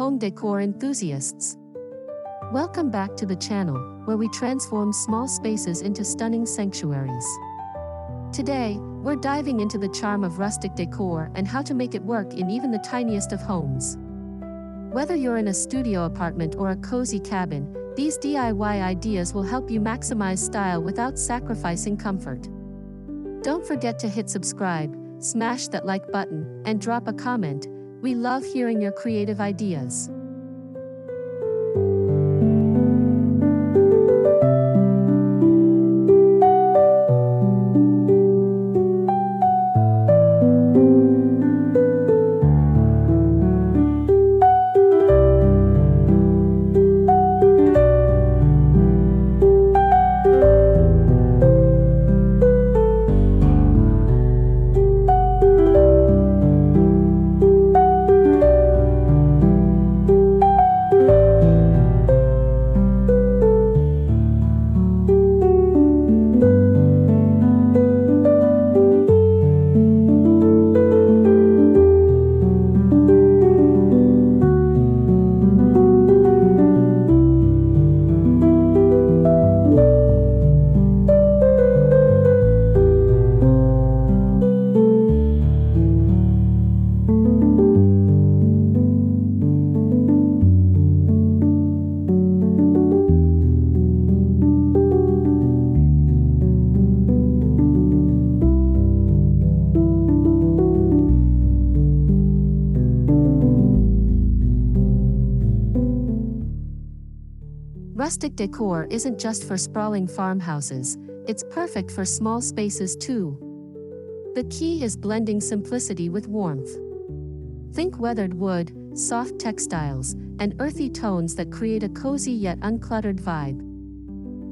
home decor enthusiasts. Welcome back to the channel, where we transform small spaces into stunning sanctuaries. Today, we're diving into the charm of rustic decor and how to make it work in even the tiniest of homes. Whether you're in a studio apartment or a cozy cabin, these DIY ideas will help you maximize style without sacrificing comfort. Don't forget to hit subscribe, smash that like button, and drop a comment. We love hearing your creative ideas. Rustic decor isn't just for sprawling farmhouses, it's perfect for small spaces too. The key is blending simplicity with warmth. Think weathered wood, soft textiles, and earthy tones that create a cozy yet uncluttered vibe.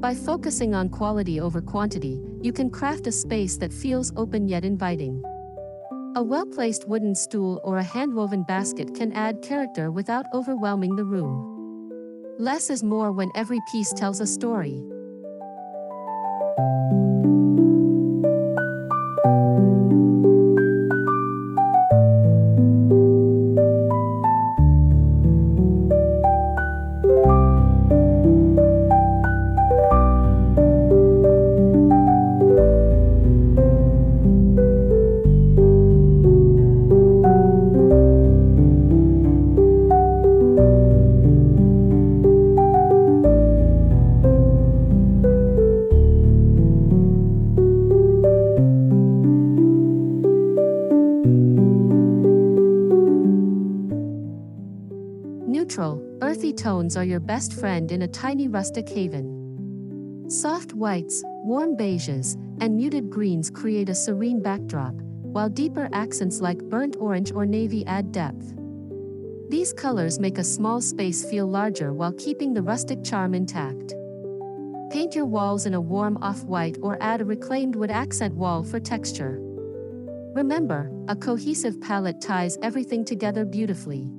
By focusing on quality over quantity, you can craft a space that feels open yet inviting. A well-placed wooden stool or a hand-woven basket can add character without overwhelming the room. Less is more when every piece tells a story. Neutral, earthy tones are your best friend in a tiny rustic haven. Soft whites, warm beiges, and muted greens create a serene backdrop, while deeper accents like burnt orange or navy add depth. These colors make a small space feel larger while keeping the rustic charm intact. Paint your walls in a warm off-white or add a reclaimed wood accent wall for texture. Remember, a cohesive palette ties everything together beautifully.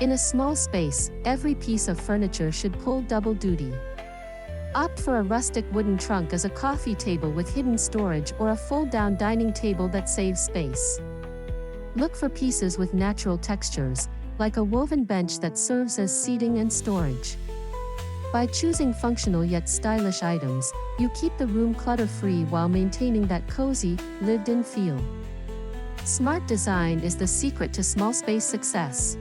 In a small space, every piece of furniture should pull double duty. Opt for a rustic wooden trunk as a coffee table with hidden storage or a fold-down dining table that saves space. Look for pieces with natural textures, like a woven bench that serves as seating and storage. By choosing functional yet stylish items, you keep the room clutter-free while maintaining that cozy, lived-in feel. Smart design is the secret to small space success.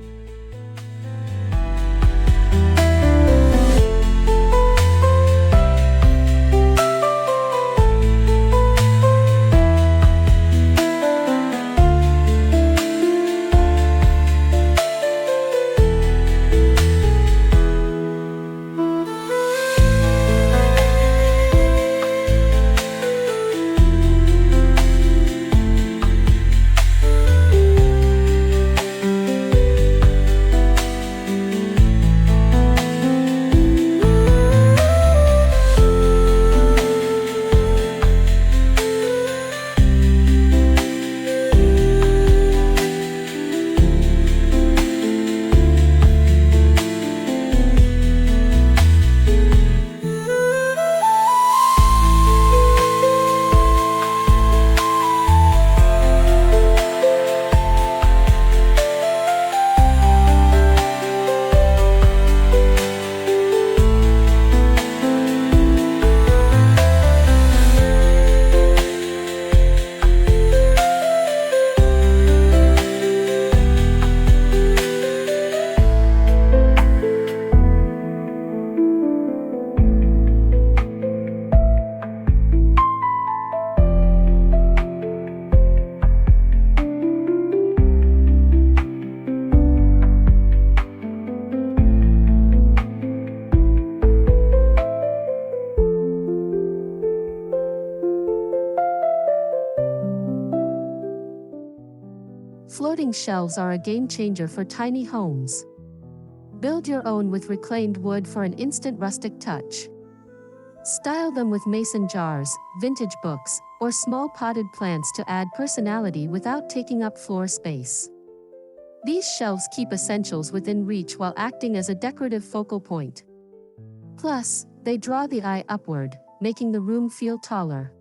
Floating shelves are a game changer for tiny homes. Build your own with reclaimed wood for an instant rustic touch. Style them with mason jars, vintage books, or small potted plants to add personality without taking up floor space. These shelves keep essentials within reach while acting as a decorative focal point. Plus, they draw the eye upward, making the room feel taller.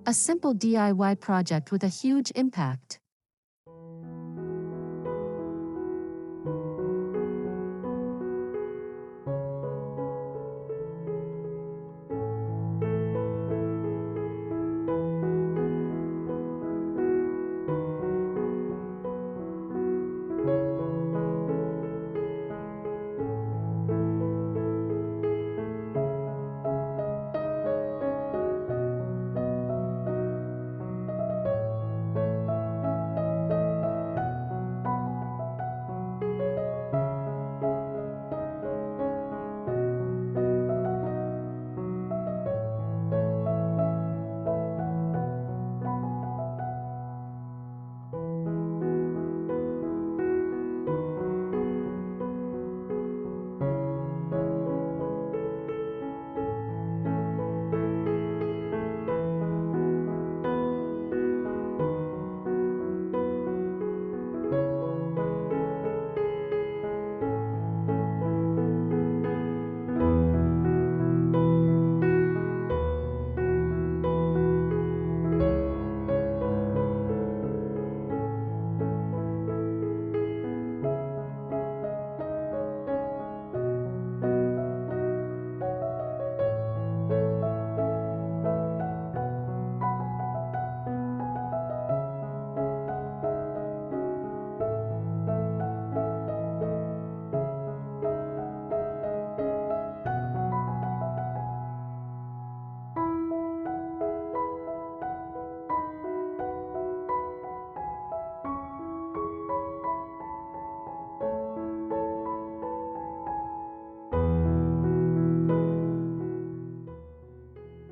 A simple DIY project with a huge impact.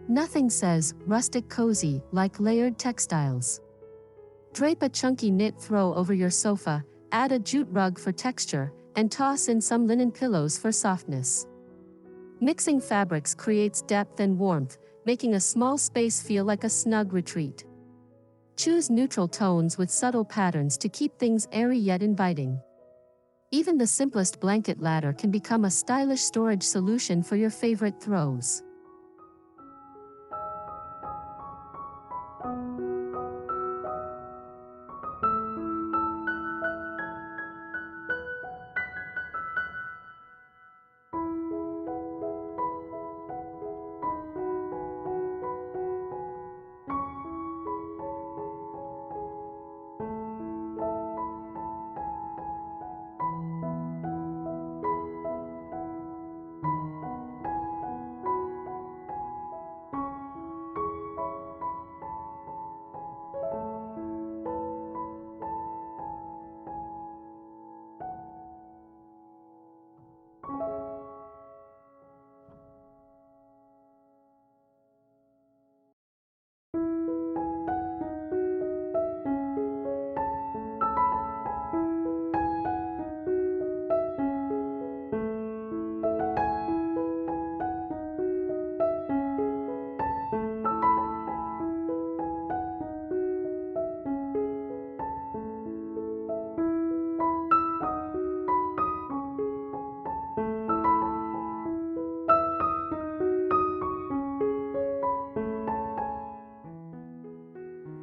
Nothing says rustic cozy like layered textiles. Drape a chunky knit throw over your sofa, add a jute rug for texture, and toss in some linen pillows for softness. Mixing fabrics creates depth and warmth, making a small space feel like a snug retreat. Choose neutral tones with subtle patterns to keep things airy yet inviting. Even the simplest blanket ladder can become a stylish storage solution for your favorite throws.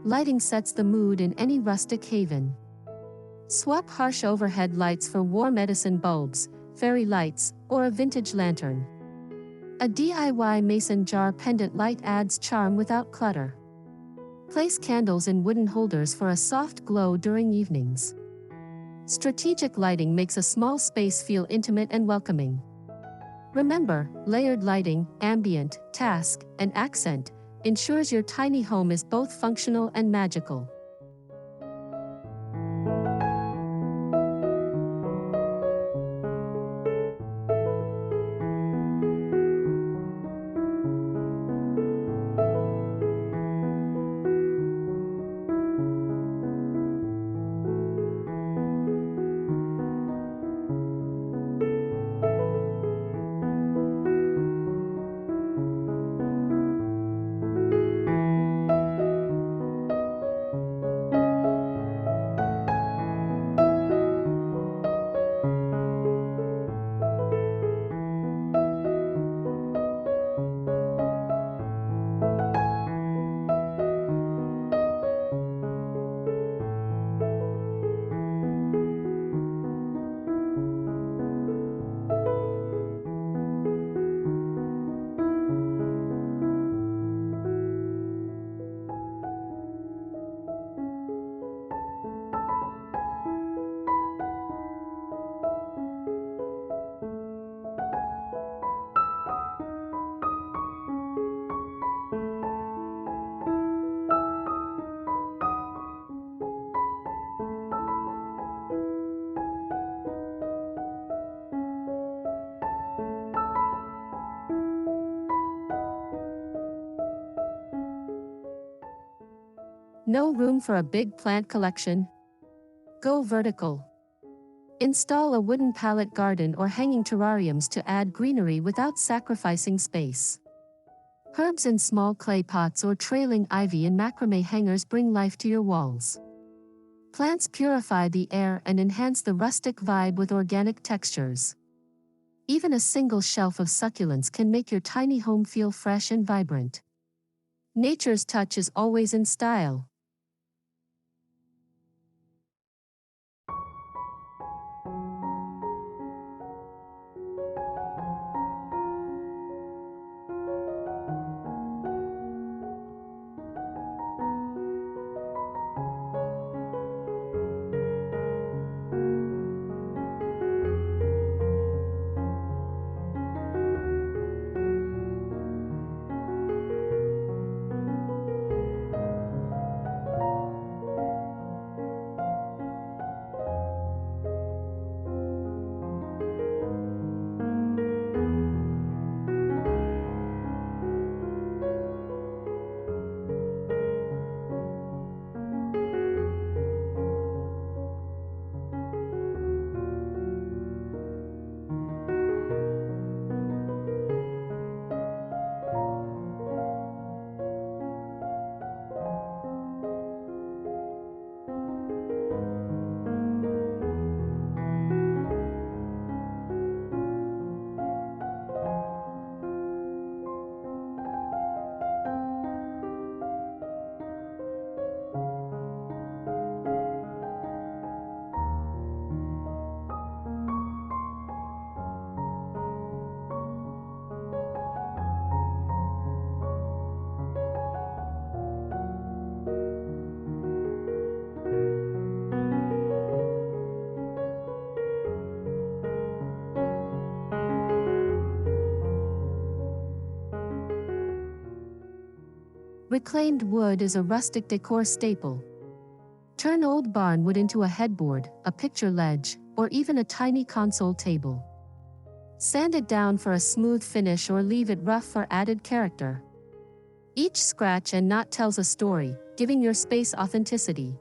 Lighting sets the mood in any rustic haven. Swap harsh overhead lights for warm Edison bulbs, fairy lights, or a vintage lantern. A DIY mason jar pendant light adds charm without clutter. Place candles in wooden holders for a soft glow during evenings. Strategic lighting makes a small space feel intimate and welcoming. Remember, layered lighting, ambient, task, and accent ensures your tiny home is both functional and magical. No room for a big plant collection? Go vertical. Install a wooden pallet garden or hanging terrariums to add greenery without sacrificing space. Herbs in small clay pots or trailing ivy in macrame hangers bring life to your walls. Plants purify the air and enhance the rustic vibe with organic textures. Even a single shelf of succulents can make your tiny home feel fresh and vibrant. Nature's touch is always in style. Reclaimed wood is a rustic decor staple. Turn old barnwood into a headboard, a picture ledge, or even a tiny console table. Sand it down for a smooth finish or leave it rough for added character. Each scratch and knot tells a story, giving your space authenticity.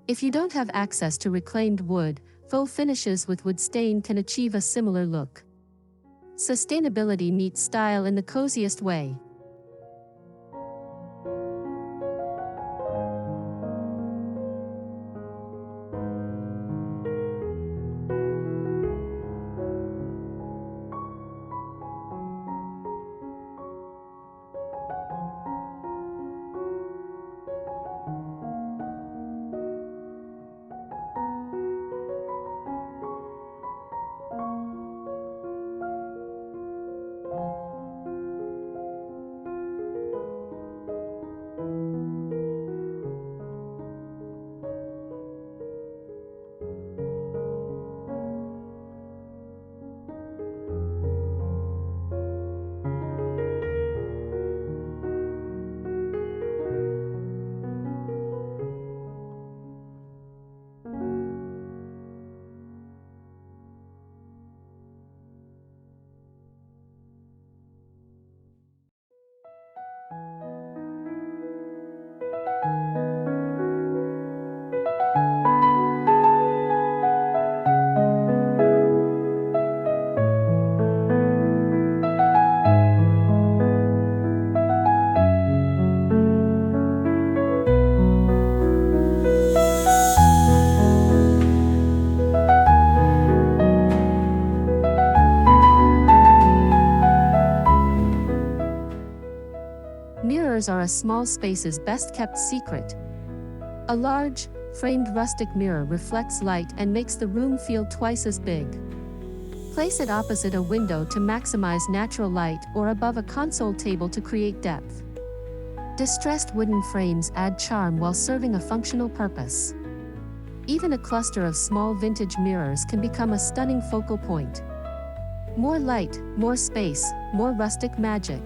If you don't have access to reclaimed wood, faux finishes with wood stain can achieve a similar look. Sustainability meets style in the coziest way. Mirrors are a small space's best-kept secret. A large, framed rustic mirror reflects light and makes the room feel twice as big. Place it opposite a window to maximize natural light or above a console table to create depth. Distressed wooden frames add charm while serving a functional purpose. Even a cluster of small vintage mirrors can become a stunning focal point. More light, more space, more rustic magic.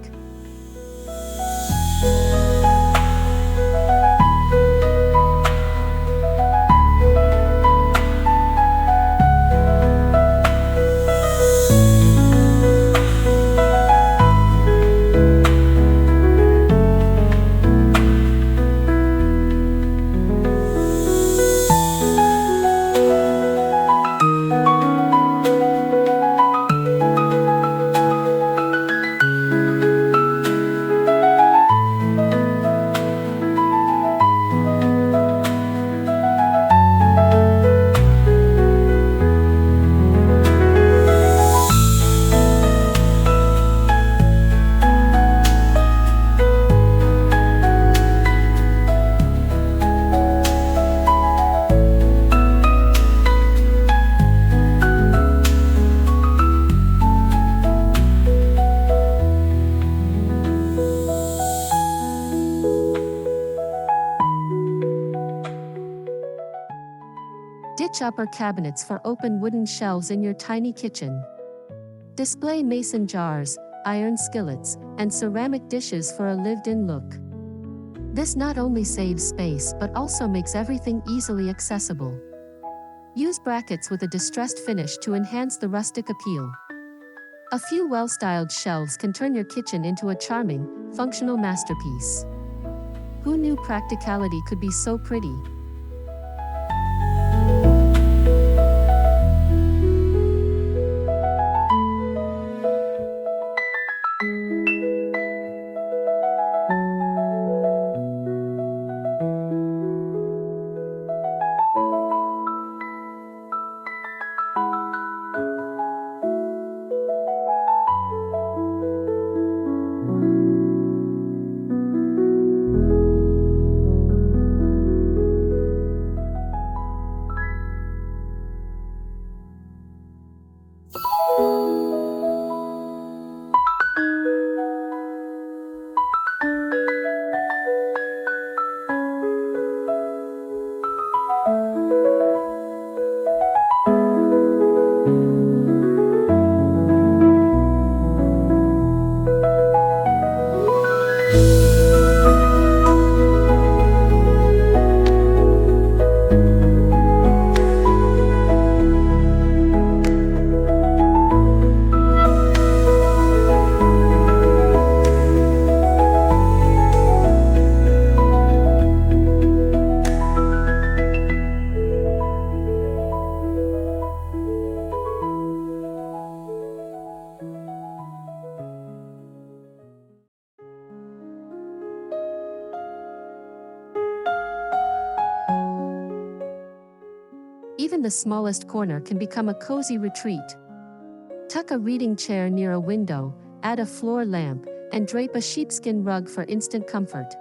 Ditch upper cabinets for open wooden shelves in your tiny kitchen. Display mason jars, iron skillets, and ceramic dishes for a lived-in look. This not only saves space but also makes everything easily accessible. Use brackets with a distressed finish to enhance the rustic appeal. A few well-styled shelves can turn your kitchen into a charming, functional masterpiece. Who knew practicality could be so pretty? Even the smallest corner can become a cozy retreat. Tuck a reading chair near a window, add a floor lamp, and drape a sheepskin rug for instant comfort.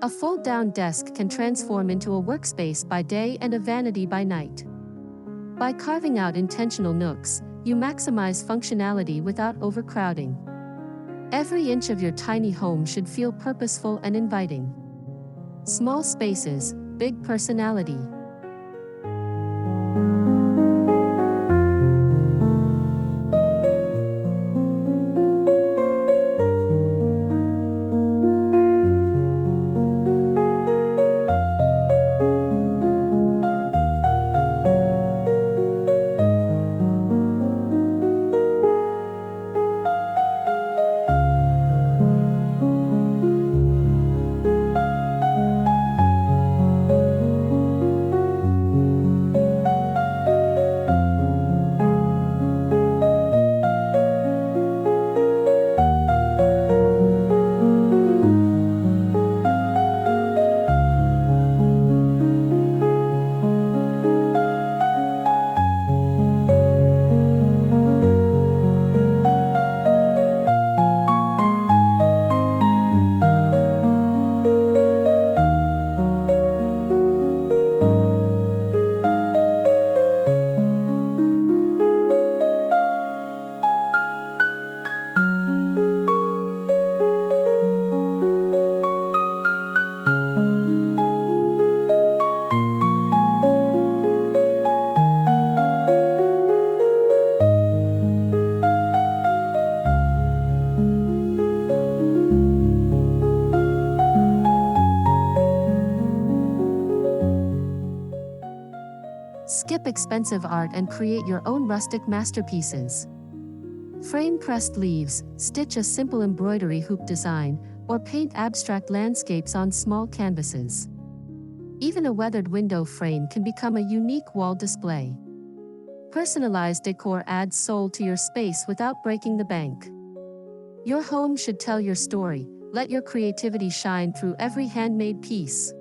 A fold-down desk can transform into a workspace by day and a vanity by night. By carving out intentional nooks, you maximize functionality without overcrowding. Every inch of your tiny home should feel purposeful and inviting. Small spaces, big personality. Skip expensive art and create your own rustic masterpieces. Frame pressed leaves, stitch a simple embroidery hoop design, or paint abstract landscapes on small canvases. Even a weathered window frame can become a unique wall display. Personalized decor adds soul to your space without breaking the bank. Your home should tell your story. Let your creativity shine through every handmade piece.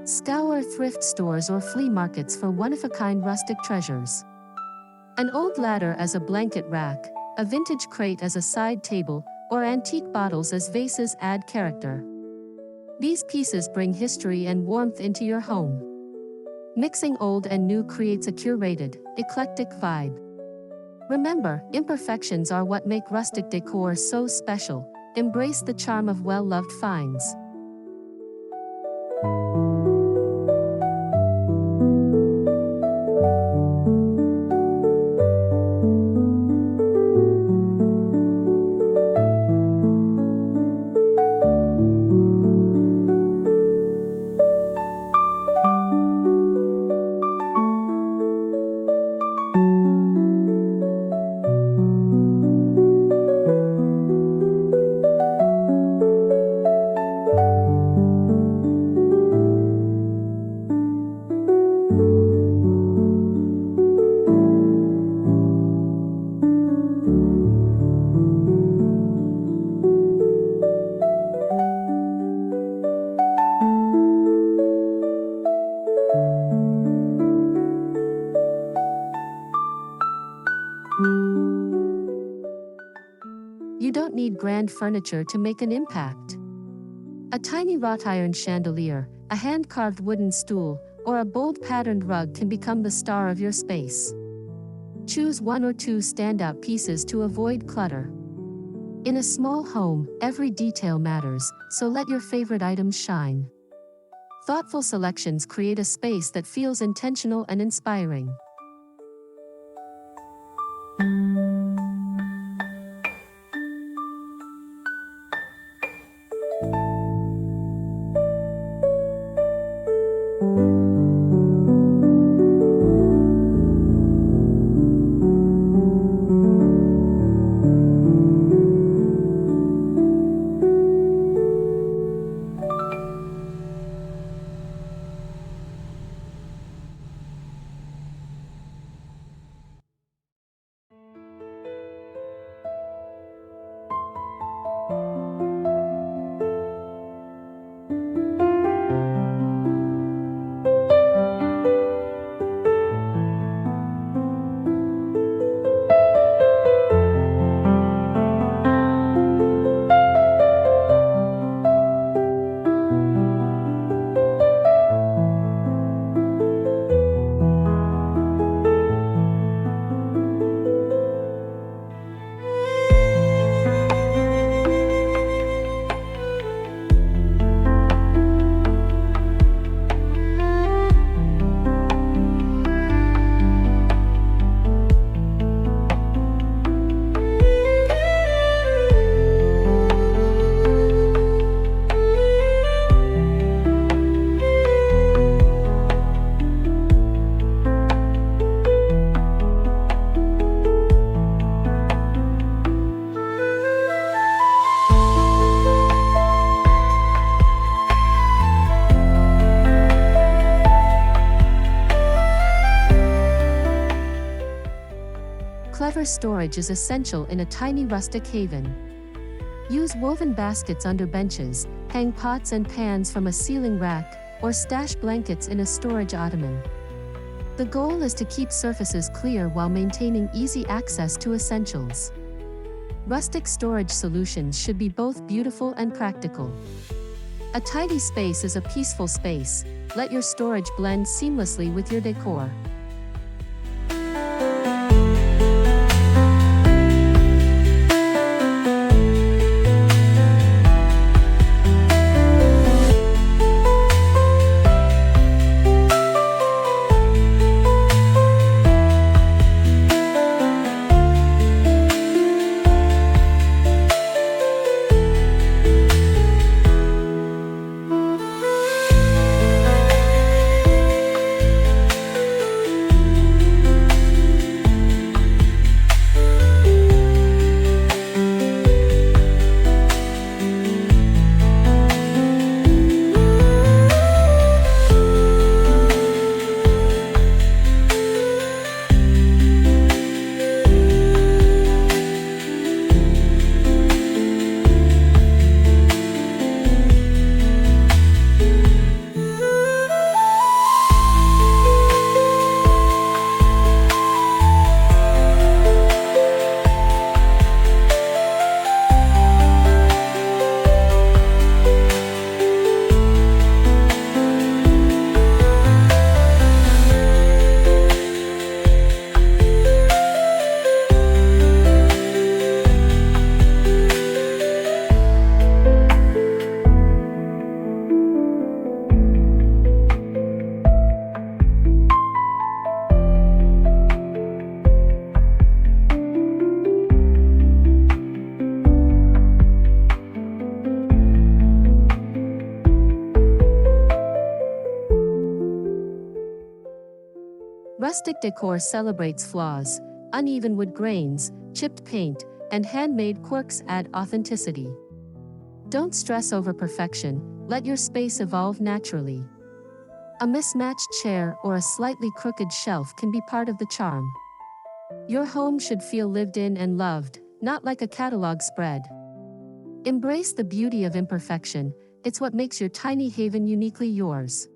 Scour thrift stores or flea markets for one-of-a-kind rustic treasures. An old ladder as a blanket rack, a vintage crate as a side table, or antique bottles as vases add character. These pieces bring history and warmth into your home. Mixing old and new creates a curated, eclectic vibe. Remember, imperfections are what make rustic decor so special. Embrace the charm of well-loved finds. grand furniture to make an impact. A tiny wrought iron chandelier, a hand-carved wooden stool, or a bold patterned rug can become the star of your space. Choose one or two standout pieces to avoid clutter. In a small home, every detail matters, so let your favorite items shine. Thoughtful selections create a space that feels intentional and inspiring. Clever storage is essential in a tiny rustic haven. Use woven baskets under benches, hang pots and pans from a ceiling rack, or stash blankets in a storage ottoman. The goal is to keep surfaces clear while maintaining easy access to essentials. Rustic storage solutions should be both beautiful and practical. A tidy space is a peaceful space. Let your storage blend seamlessly with your decor. Rustic decor celebrates flaws. Uneven wood grains, chipped paint, and handmade quirks add authenticity. Don't stress over perfection, let your space evolve naturally. A mismatched chair or a slightly crooked shelf can be part of the charm. Your home should feel lived in and loved, not like a catalog spread. Embrace the beauty of imperfection. It's what makes your tiny haven uniquely yours.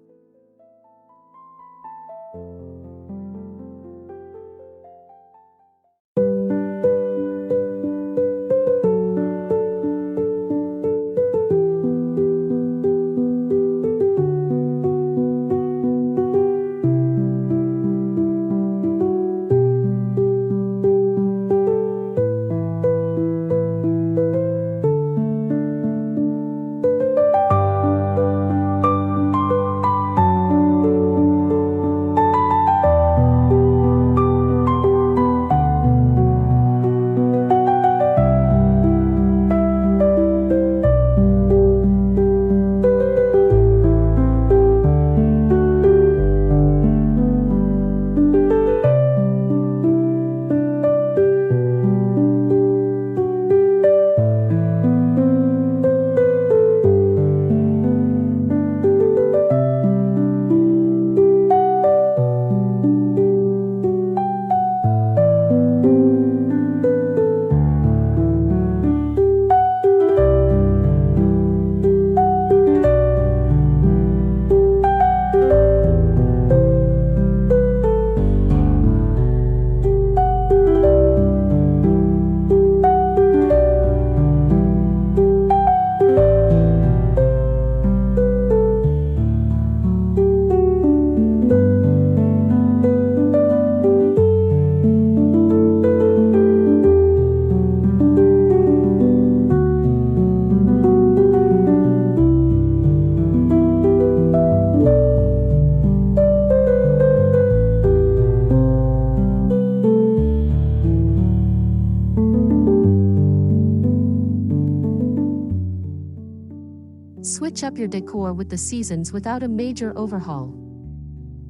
match up your decor with the seasons without a major overhaul.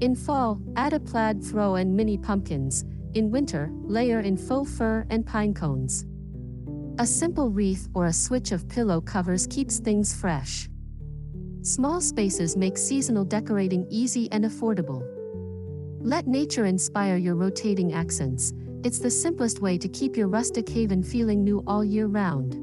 In fall, add a plaid throw and mini pumpkins. In winter, layer in faux fur and pine cones. A simple wreath or a switch of pillow covers keeps things fresh. Small spaces make seasonal decorating easy and affordable. Let nature inspire your rotating accents. It's the simplest way to keep your rustic haven feeling new all year round.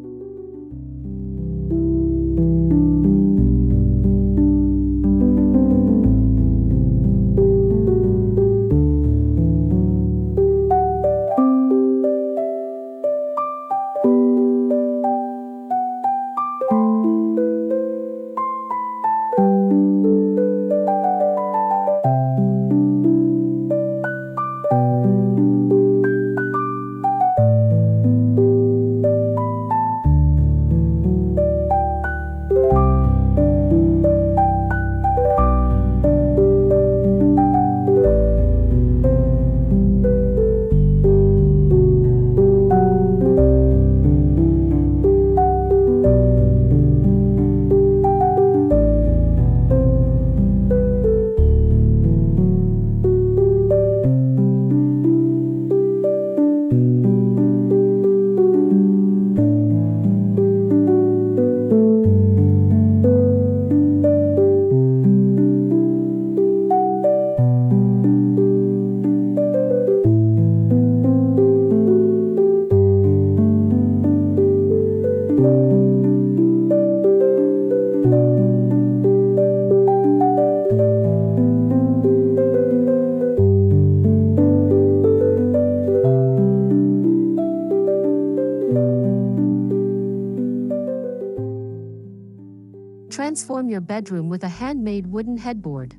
Transform your bedroom with a handmade wooden headboard.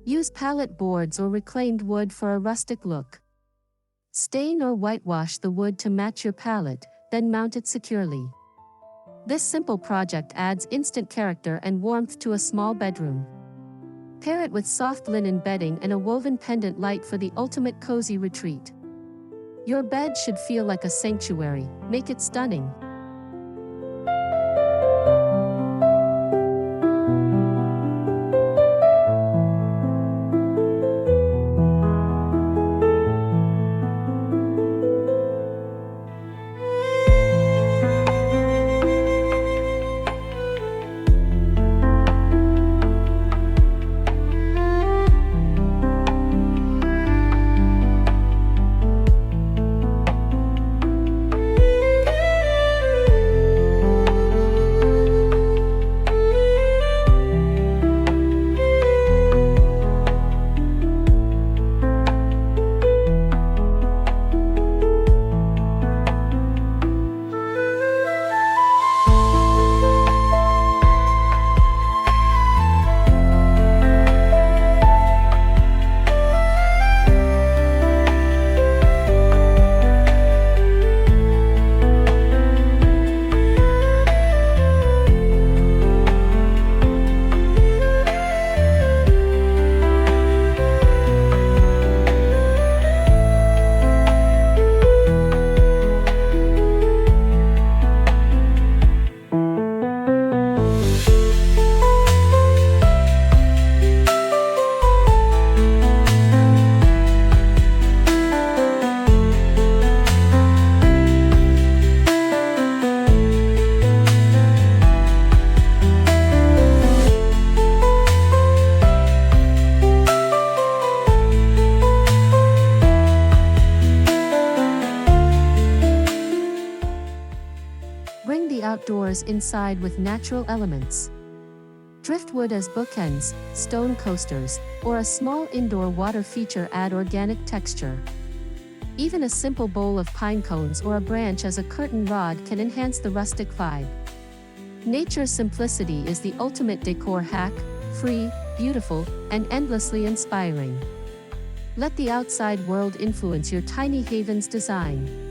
Use pallet boards or reclaimed wood for a rustic look. Stain or whitewash the wood to match your palette, then mount it securely. This simple project adds instant character and warmth to a small bedroom. Pair it with soft linen bedding and a woven pendant light for the ultimate cozy retreat. Your bed should feel like a sanctuary. Make it stunning. Bring the outdoors inside with natural elements. Driftwood as bookends, stone coasters, or a small indoor water feature add organic texture. Even a simple bowl of pine cones or a branch as a curtain rod can enhance the rustic vibe. Nature's simplicity is the ultimate decor hack, free, beautiful, and endlessly inspiring. Let the outside world influence your tiny haven's design.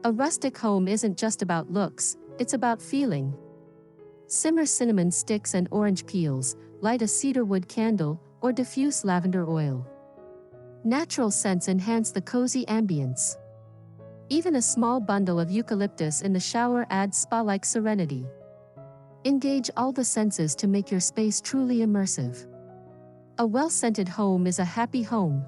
A rustic home isn't just about looks, it's about feeling. Simmer cinnamon sticks and orange peels, light a cedarwood candle, or diffuse lavender oil. Natural scents enhance the cozy ambience. Even a small bundle of eucalyptus in the shower adds spa-like serenity. Engage all the senses to make your space truly immersive. A well-scented home is a happy home.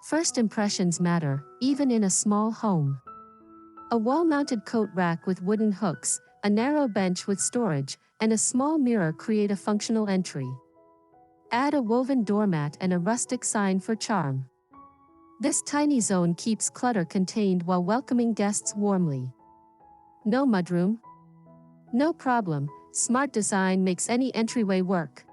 First impressions matter, even in a small home. A wall-mounted coat rack with wooden hooks, a narrow bench with storage, and a small mirror create a functional entry. Add a woven doormat and a rustic sign for charm. This tiny zone keeps clutter contained while welcoming guests warmly. No mudroom? No problem, smart design makes any entryway work.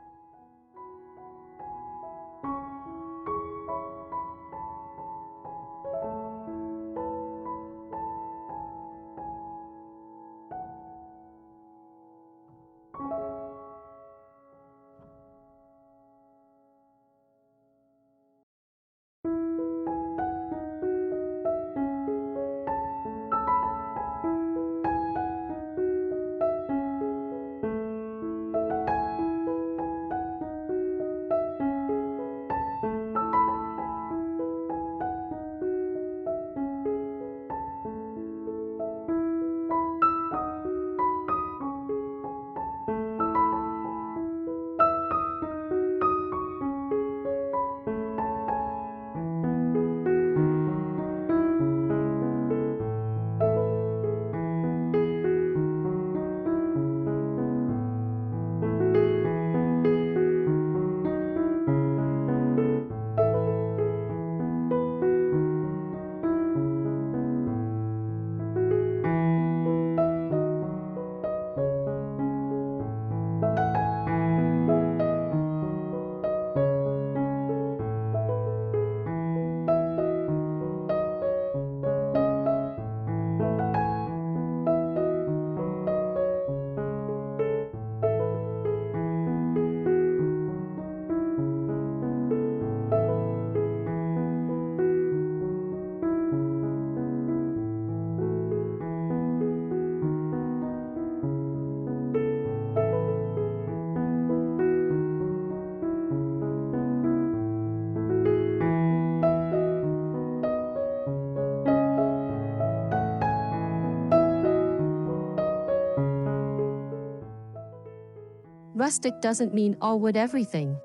Rustic doesn't mean all wood everything.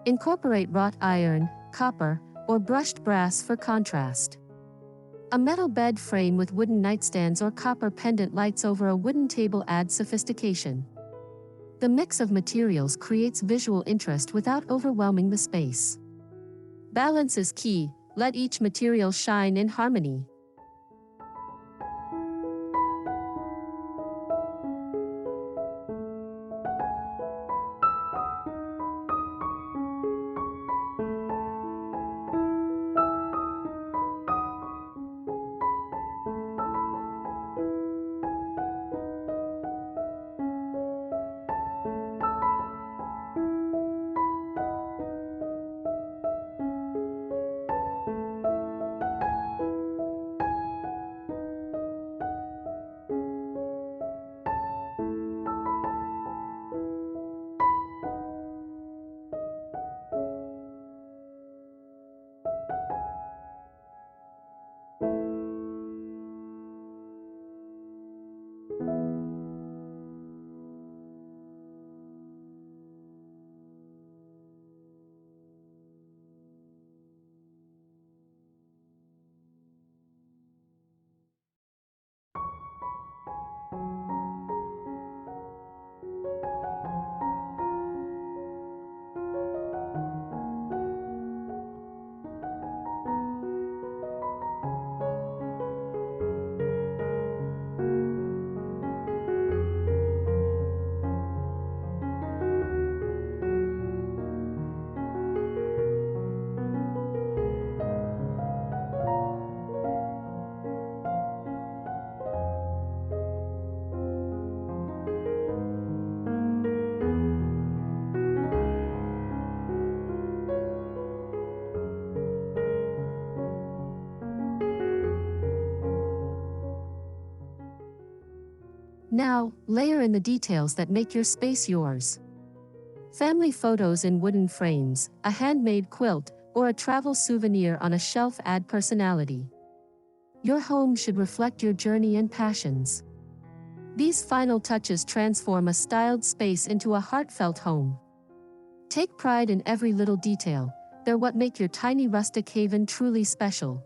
Incorporate wrought iron, copper, or brushed brass for contrast. A metal bed frame with wooden nightstands or copper pendant lights over a wooden table adds sophistication. The mix of materials creates visual interest without overwhelming the space. Balance is key, let each material shine in harmony. Now, layer in the details that make your space yours. Family photos in wooden frames, a handmade quilt, or a travel souvenir on a shelf add personality. Your home should reflect your journey and passions. These final touches transform a styled space into a heartfelt home. Take pride in every little detail. They're what make your tiny rustic haven truly special.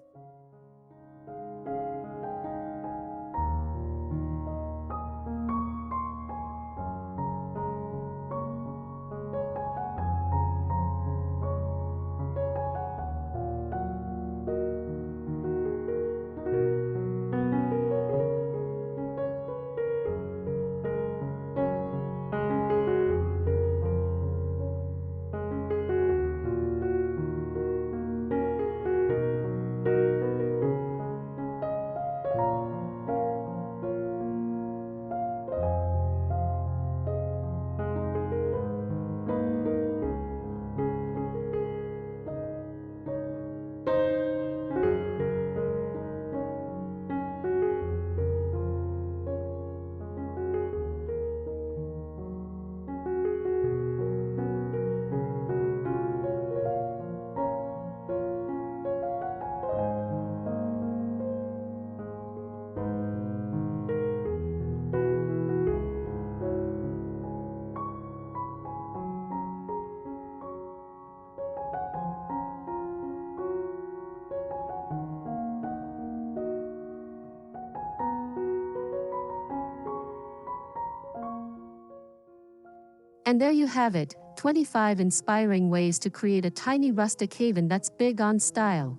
And there you have it, 25 inspiring ways to create a tiny rustic haven that's big on style.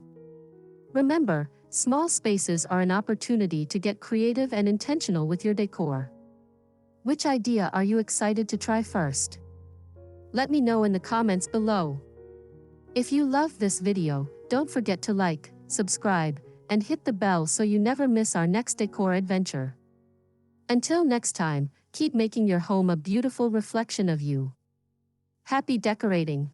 Remember, small spaces are an opportunity to get creative and intentional with your decor. Which idea are you excited to try first? Let me know in the comments below. If you loved this video, don't forget to like, subscribe, and hit the bell so you never miss our next decor adventure. Until next time, keep making your home a beautiful reflection of you. Happy decorating!